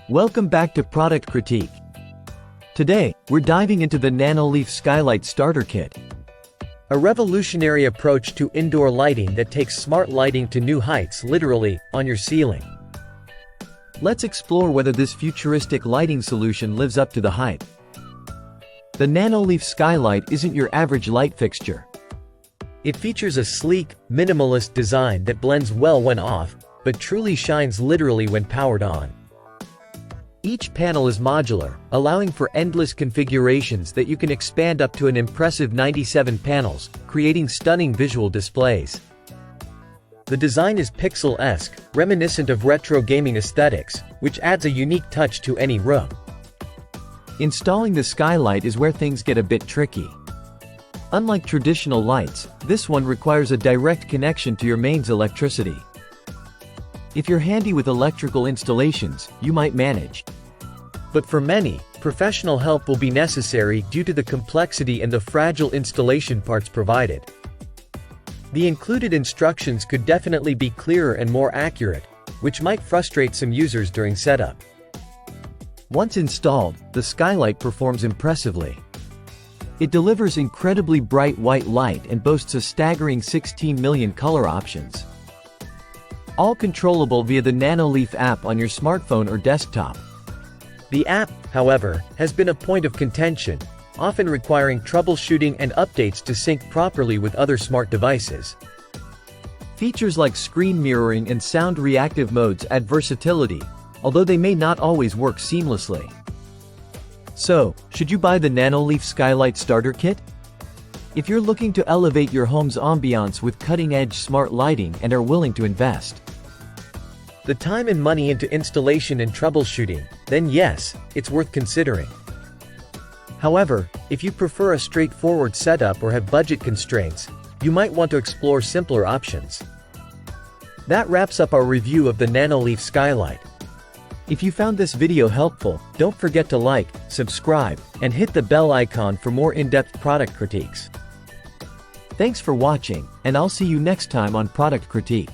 Welcome back to Product Critique. Today, we're diving into the Nanoleaf Skylight Starter Kit. A revolutionary approach to indoor lighting that takes smart lighting to new heights, literally, on your ceiling. Let's explore whether this futuristic lighting solution lives up to the hype. The Nanoleaf Skylight isn't your average light fixture. It features a sleek, minimalist design that blends well when off, but truly shines literally when powered on. Each panel is modular, allowing for endless configurations that you can expand up to an impressive 97 panels, creating stunning visual displays. The design is pixel-esque, reminiscent of retro gaming aesthetics, which adds a unique touch to any room. Installing the skylight is where things get a bit tricky. Unlike traditional lights, this one requires a direct connection to your mains electricity. If you're handy with electrical installations, you might manage. But for many, professional help will be necessary due to the complexity and the fragile installation parts provided. The included instructions could definitely be clearer and more accurate, which might frustrate some users during setup. Once installed, the skylight performs impressively. It delivers incredibly bright white light and boasts a staggering 16 million color options. All controllable via the Nanoleaf app on your smartphone or desktop. The app, however, has been a point of contention, often requiring troubleshooting and updates to sync properly with other smart devices. Features like screen mirroring and sound reactive modes add versatility, although they may not always work seamlessly. So, should you buy the Nanoleaf Skylight Starter Kit? If you're looking to elevate your home's ambiance with cutting-edge smart lighting and are willing to invest the time and money into installation and troubleshooting, then yes, it's worth considering. However, if you prefer a straightforward setup or have budget constraints, you might want to explore simpler options. That wraps up our review of the Nanoleaf Skylight. If you found this video helpful, don't forget to like, subscribe, and hit the bell icon for more in-depth product critiques. Thanks for watching, and I'll see you next time on Product Critique.